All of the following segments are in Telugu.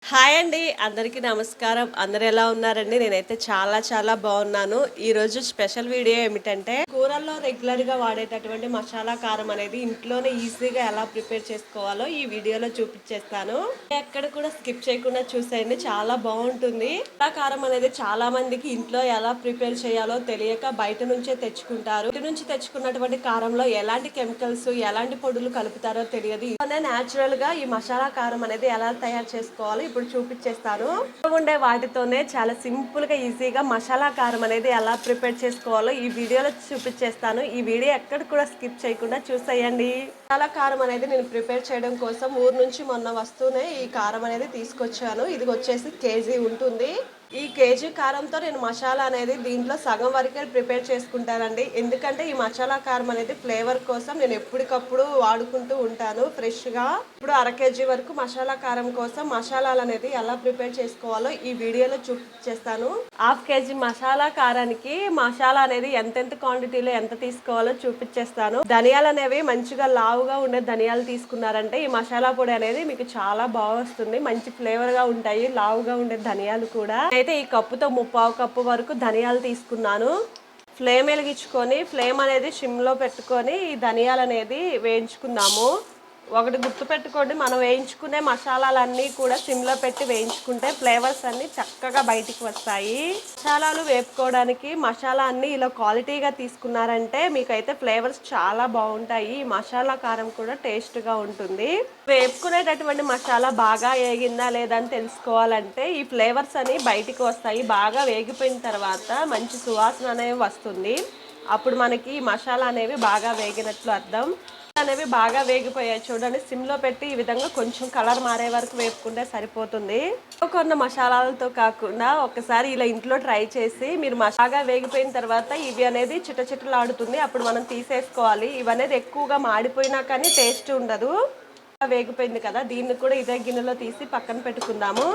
హాయ్ అండి, అందరికీ నమస్కారం. అందరు ఎలా ఉన్నారండి? నేనైతే చాలా బాగున్నాను. ఈరోజు స్పెషల్ వీడియో ఏమిటంటే కూరల్లో రెగ్యులర్గా వాడేటటువంటి మసాలా కారం అనేది ఇంట్లోనే ఈజీగా ఎలా ప్రిపేర్ చేసుకోవాలో ఈ వీడియోలో చూపించేస్తాను. ఎక్కడ కూడా స్కిప్ చేయకుండా చూసేయండి, చాలా బాగుంటుంది. మసాలా కారం అనేది చాలా మందికి ఇంట్లో ఎలా ప్రిపేర్ చేయాలో తెలియక బయట నుంచే తెచ్చుకుంటారు. బయట నుంచి తెచ్చుకున్నటువంటి కారంలో ఎలాంటి కెమికల్స్, ఎలాంటి పొడులు కలుపుతారో తెలియదు. న్యాచురల్ గా ఈ మసాలా కారం అనేది ఎలా తయారు చేసుకోవాలో ఇప్పుడు చూపించేస్తాను. ఉండే వాటితోనే చాలా సింపుల్ గా ఈజీగా మసాలా కారం అనేది ఎలా ప్రిపేర్ చేసుకోవాలో ఈ వీడియోలో చూపించేస్తాను. ఈ వీడియో ఎక్కడ కూడా స్కిప్ చేయకుండా చూసేయండి. మసాలా కారం అనేది నేను ప్రిపేర్ చేయడం కోసం ఊరు నుంచి మొన్న వస్తూనే ఈ కారం అనేది తీసుకొచ్చాను. ఇది వచ్చేసి కేజీ ఉంటుంది. ఈ కేజీ కారంతో నేను మసాలా అనేది దీంట్లో సగం వరకే ప్రిపేర్ చేసుకుంటానండి. ఎందుకంటే ఈ మసాలా కారం అనేది ఫ్లేవర్ కోసం నేను ఎప్పటికప్పుడు వాడుకుంటూ ఉంటాను ఫ్రెష్గా. ఇప్పుడు అర కేజీ వరకు మసాలా కారం కోసం మసాలాలు అనేది ఎలా ప్రిపేర్ చేసుకోవాలో ఈ వీడియోలో చూపించేస్తాను. హాఫ్ కేజీ మసాలా కారానికి మసాలా అనేది ఎంతెంత క్వాంటిటీలో ఎంత తీసుకోవాలో చూపించేస్తాను. ధనియాలు అనేవి మంచిగా లావుగా ఉండే ధనియాలు తీసుకున్నారంటే ఈ మసాలా పొడి అనేది మీకు చాలా బాగా వస్తుంది. మంచి ఫ్లేవర్గా ఉంటాయి లావుగా ఉండే ధనియాలు కూడా. అయితే ఈ కప్పుతో 3/4 కప్పు వరకు ధనియాలు తీసుకున్నాను. ఫ్లేమ్ వెలిగించుకొని ఫ్లేమ్ అనేది సిమ్లో పెట్టుకొని ఈ ధనియాలు అనేది వేయించుకుందాము. ఒకటి గుర్తు పెట్టుకోండి, మనం వేయించుకునే మసాలాలన్నీ కూడా సిమ్లో పెట్టి వేయించుకుంటే ఫ్లేవర్స్ అన్నీ చక్కగా బయటికి వస్తాయి. మసాలాలు వేపుకోవడానికి మసాలా అన్నీ ఇలా క్వాలిటీగా తీసుకున్నారంటే మీకైతే ఫ్లేవర్స్ చాలా బాగుంటాయి. మసాలా కారం కూడా టేస్ట్గా ఉంటుంది. వేపుకునేటటువంటి మసాలా బాగా వేగిందా లేదా అని తెలుసుకోవాలంటే ఈ ఫ్లేవర్స్ అని బయటికి వస్తాయి. బాగా వేగిపోయిన తర్వాత మంచి సువాసన అనేవి వస్తుంది. అప్పుడు మనకి మసాలా అనేవి బాగా వేగినట్లు అర్థం. అనేవి బాగా వేగిపోయాయి చూడండి. సిమ్లో పెట్టి ఈ విధంగా కొంచెం కలర్ మారే వరకు వేపుకుంటే సరిపోతుంది. కొన్న మసాలాలతో కాకుండా ఒకసారి ఇలా ఇంట్లో ట్రై చేసి మీరు బాగా వేగిపోయిన తర్వాత ఇవి అనేది చిట్టచిట్టలాడుతుంది. అప్పుడు మనం తీసేసుకోవాలి. ఇవి అనేది ఎక్కువగా మాడిపోయినా కానీ టేస్ట్ ఉండదు. వేగిపోయింది కదా, దీన్ని కూడా ఇదే గిన్నెలో తీసి పక్కన పెట్టుకుందాము.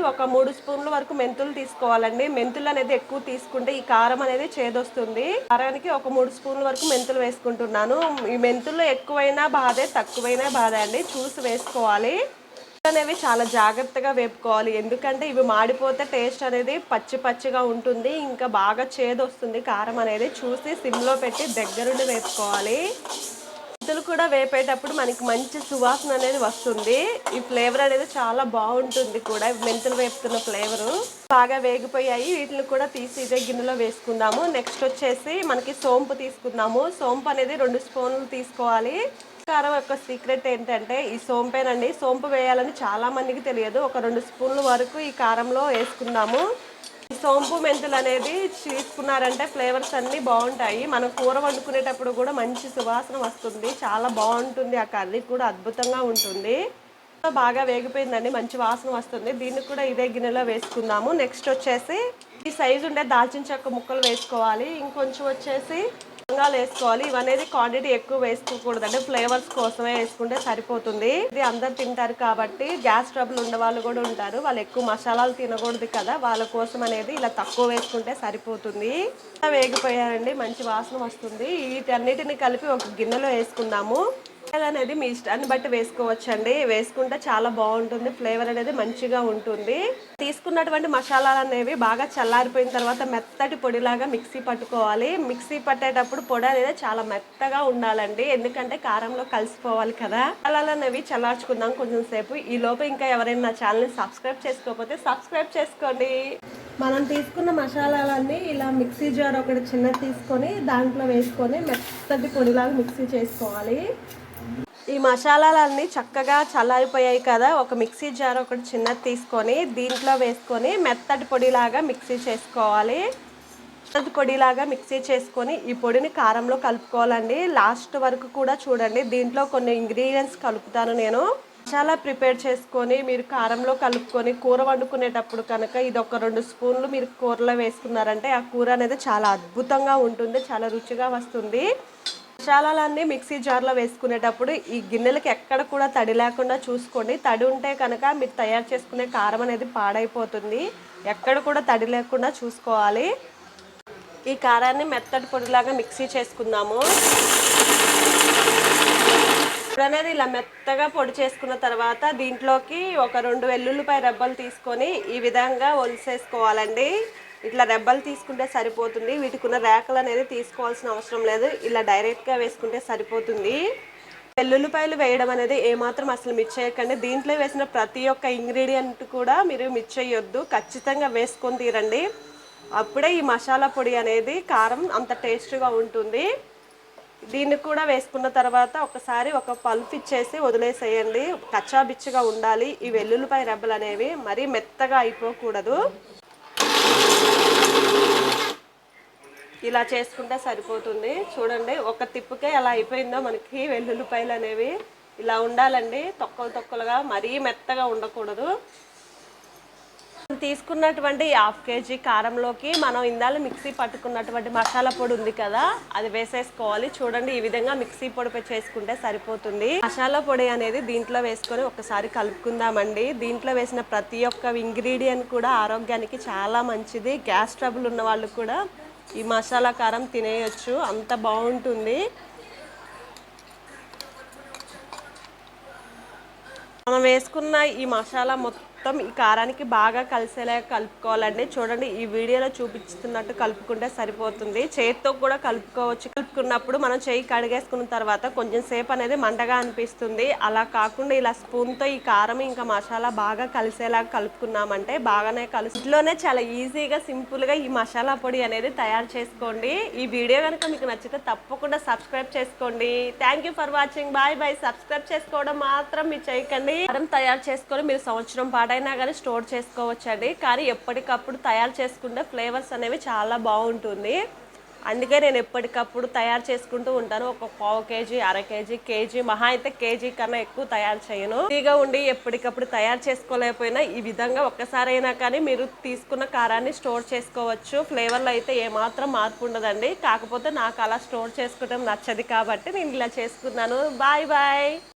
ఒక 3 స్పూన్ల వరకు మెంతులు తీసుకోవాలండి. మెంతులు అనేది ఎక్కువ తీసుకుంటే ఈ కారం అనేది చేదొస్తుంది. కారానికి ఒక 3 స్పూన్ల వరకు మెంతులు వేసుకుంటున్నాను. ఈ మెంతుల్లో ఎక్కువైనా బాధే, తక్కువైనా బాధే అండి, చూసి వేసుకోవాలి. అనేవి చాలా జాగ్రత్తగా వేపుకోవాలి. ఎందుకంటే ఇవి మాడిపోతే టేస్ట్ అనేది పచ్చిగా ఉంటుంది, ఇంకా బాగా చేదొస్తుంది. కారం అనేది చూసి సిమ్లో పెట్టి దగ్గరుండి వేపుకోవాలి. మెంతులు కూడా వేపేటప్పుడు మనకి మంచి సువాసన అనేది వస్తుంది. ఈ ఫ్లేవర్ అనేది చాలా బాగుంటుంది కూడా, మెంతులు వేపుతున్న ఫ్లేవరు. బాగా వేగిపోయాయి, వీటిని కూడా తీసి ఇదే గిన్నెలో వేసుకుందాము. నెక్స్ట్ వచ్చేసి మనకి సోంపు తీసుకుందాము. సోంపు అనేది 2 స్పూన్లు తీసుకోవాలి. కారం యొక్క సీక్రెట్ ఏంటంటే ఈ సోంపేనండి. సోంపు వేయాలని చాలా మందికి తెలియదు. ఒక 2 స్పూన్ల వరకు ఈ కారంలో వేసుకుందాము. ఈ సోంపు మెంతులు అనేది తీసుకున్నారంటే ఫ్లేవర్స్ అన్నీ బాగుంటాయి. మనం కూర వండుకునేటప్పుడు కూడా మంచి సువాసన వస్తుంది, చాలా బాగుంటుంది. ఆ కర్రీ కూడా అద్భుతంగా ఉంటుంది. బాగా వేగిపోయిందండి, మంచి వాసన వస్తుంది. దీన్ని కూడా ఇదే గిన్నెలో వేసుకుందాము. నెక్స్ట్ వచ్చేసి ఈ సైజు ఉండే దాల్చిన చెక్క ముక్కలు వేసుకోవాలి. ఇంకొంచెం వచ్చేసి లవంగాలు వేసుకోవాలి. ఇవనేది క్వాంటిటీ ఎక్కువ వేసుకోకూడదు, అంటే ఫ్లేవర్స్ కోసమే వేసుకుంటే సరిపోతుంది. ఇది అందరు తింటారు కాబట్టి, గ్యాస్ ట్రబుల్ ఉన్న వాళ్ళు కూడా ఉంటారు, వాళ్ళు ఎక్కువ మసాలాలు తినకూడదు కదా, వాళ్ళ కోసం అనేది ఇలా తక్కువ వేసుకుంటే సరిపోతుంది. వేగిపోయారండి, మంచి వాసన వస్తుంది. వీటన్నిటిని కలిపి ఒక గిన్నెలో వేసుకుందాము. అనేది మీ ఇష్టాన్ని బట్టి వేసుకోవచ్చండి. వేసుకుంటే చాలా బాగుంటుంది, ఫ్లేవర్ అనేది మంచిగా ఉంటుంది. తీసుకున్నటువంటి మసాలాలు అనేవి బాగా చల్లారిపోయిన తర్వాత మెత్తటి పొడిలాగా మిక్సీ పట్టుకోవాలి. మిక్సీ పట్టేటప్పుడు పొడి అనేది చాలా మెత్తగా ఉండాలండి, ఎందుకంటే కారంలో కలిసిపోవాలి కదా. మసాలాలు అనేవి చల్లార్చుకుందాం కొంచెం సేపు. ఈ లోపు ఇంకా ఎవరైనా నా ఛానల్ని సబ్స్క్రైబ్ చేసుకోకపోతే సబ్స్క్రైబ్ చేసుకోండి. మనం తీసుకున్న మసాలాలన్నీ ఇలా మిక్సీ జార్ ఒకటి చిన్నది తీసుకొని దాంట్లో వేసుకొని మెత్తటి పొడిలాగా మిక్సీ చేసుకోవాలి. ఈ మసాలాలన్నీ చక్కగా చల్లారిపోయాయి కదా, ఒక మిక్సీ జార్ ఒకటి చిన్నది తీసుకొని దీంట్లో వేసుకొని మెత్తటి పొడిలాగా మిక్సీ చేసుకోవాలి. మెత్తటి పొడిలాగా మిక్సీ చేసుకొని ఈ పొడిని కారంలో కలుపుకోవాలండి. లాస్ట్ వరకు కూడా చూడండి, దీంట్లో కొన్ని ఇంగ్రీడియంట్స్ కలుపుతాను నేను. మసాలా ప్రిపేర్ చేసుకొని మీరు కారంలో కలుపుకొని కూర వండుకునేటప్పుడు కనుక ఇది ఒక 2 స్పూన్లు మీరు కూరలో వేసుకున్నారంటే ఆ కూర అనేది చాలా అద్భుతంగా ఉంటుంది, చాలా రుచిగా వస్తుంది. మసాలాలన్నీ మిక్సీ జార్లో వేసుకునేటప్పుడు ఈ గిన్నెలకి ఎక్కడ కూడా తడి లేకుండా చూసుకోండి. తడి ఉంటే కనుక మీరు తయారు చేసుకునే కారం అనేది పాడైపోతుంది. ఎక్కడ కూడా తడి లేకుండా చూసుకోవాలి. ఈ కారాన్ని మెత్తటి పొడిలాగా మిక్సీ చేసుకుందాము. అనేది ఇలా మెత్తగా పొడి చేసుకున్న తర్వాత దీంట్లోకి ఒక 2 వెల్లుల్లిపాయ రెబ్బలు తీసుకొని ఈ విధంగా ఒలిసేసుకోవాలండి. ఇట్లా రెబ్బలు తీసుకుంటే సరిపోతుంది. వీటికి ఉన్న రేకలు అనేది తీసుకోవాల్సిన అవసరం లేదు. ఇలా డైరెక్ట్గా వేసుకుంటే సరిపోతుంది. వెల్లుల్లిపాయలు వేయడం అనేది ఏమాత్రం అసలు మిస్ చేయకండి. దీంట్లో వేసిన ప్రతి ఒక్క ఇంగ్రీడియంట్ కూడా మీరు మిస్ చేయొద్దు. ఖచ్చితంగా వేసుకొని తీరండి. అప్పుడే ఈ మసాలా పొడి అనేది కారం అంత టేస్ట్గా ఉంటుంది. దీన్ని కూడా వేసుకున్న తర్వాత ఒకసారి ఒక పల్ప్ ఇచ్చేసి వదిలేసేయండి. కచ్చాబిచ్చిగా ఉండాలి. ఈ వెల్లుల్లిపాయ రెబ్బలు అనేవి మరీ మెత్తగా అయిపోకూడదు. ఇలా చేసుకుంటే సరిపోతుంది. చూడండి, ఒక తిప్పుకే ఎలా అయిపోయిందో మనకి వెల్లుల్లిపాయలు అనేవి. ఇలా ఉండాలండి, తొక్కలు తొక్కలుగా, మరీ మెత్తగా ఉండకూడదు. తీసుకున్నటువంటి 1/2 కేజీ కారంలోకి మనం ఇందాల మిక్సీ పట్టుకున్నటువంటి మసాలా పొడి ఉంది కదా, అది వేసేసుకోవాలి. చూడండి, ఈ విధంగా మిక్సీ పొడి చేసుకుంటే సరిపోతుంది. మసాలా పొడి అనేది దీంట్లో వేసుకొని ఒకసారి కలుపుకుందామండి. దీంట్లో వేసిన ప్రతి ఒక్క ఇంగ్రీడియంట్ కూడా ఆరోగ్యానికి చాలా మంచిది. గ్యాస్ ట్రబుల్ ఉన్న వాళ్ళు కూడా ఈ మసాలా కారం తినేయొచ్చు, అంత బాగుంటుంది. మనం వేసుకున్న ఈ మసాలా మొత్తం ఈ కారానికి బాగా కలిసేలా కలుపుకోవాలండి. చూడండి, ఈ వీడియోలో చూపిస్తున్నట్టు కలుపుకుంటే సరిపోతుంది. చేతితో కూడా కలుపుకోవచ్చు. కలుపుకున్నప్పుడు మనం చేయి కడిగేసుకున్న తర్వాత కొంచెం సేపు అనేది మంటగా అనిపిస్తుంది. అలా కాకుండా ఇలా స్పూన్తో ఈ కారం ఇంకా మసాలా బాగా కలిసేలా కలుపుకున్నామంటే బాగానే ఇంట్లోనే చాలా ఈజీగా సింపుల్గా ఈ మసాలా పొడి అనేది తయారు చేసుకోండి. ఈ వీడియో కనుక మీకు నచ్చితే తప్పకుండా సబ్స్క్రైబ్ చేసుకోండి. Thank you for watching. Bye bye. Subscribe చేసుకోవడం మాత్రం మీరు చేయకండి. కారం తయారు చేసుకొని మీరు సంవత్సరం పాటైనా కానీ స్టోర్ చేసుకోవచ్చండి. కానీ ఎప్పటికప్పుడు తయారు చేసుకుంటే ఫ్లేవర్స్ అనేవి చాలా బాగుంటుంది. అందుకే నేను ఎప్పటికప్పుడు తయారు చేసుకుంటూ ఉంటాను. ఒక 1/4 కేజీ, 1/2 కేజీ, కేజీ, మహా అయితే కేజీ కన్నా ఎక్కువ తయారు చేయను. ఫ్రీగా ఉండి ఎప్పటికప్పుడు తయారు చేసుకోలేకపోయినా ఈ విధంగా ఒక్కసారైనా కానీ మీరు తీసుకున్న కారాన్ని స్టోర్ చేసుకోవచ్చు. ఫ్లేవర్లో అయితే ఏమాత్రం మార్పు ఉండదండి. కాకపోతే నాకు అలా స్టోర్ చేసుకోవడం నచ్చదు కాబట్టి నేను ఇలా చేసుకున్నాను. Bye bye.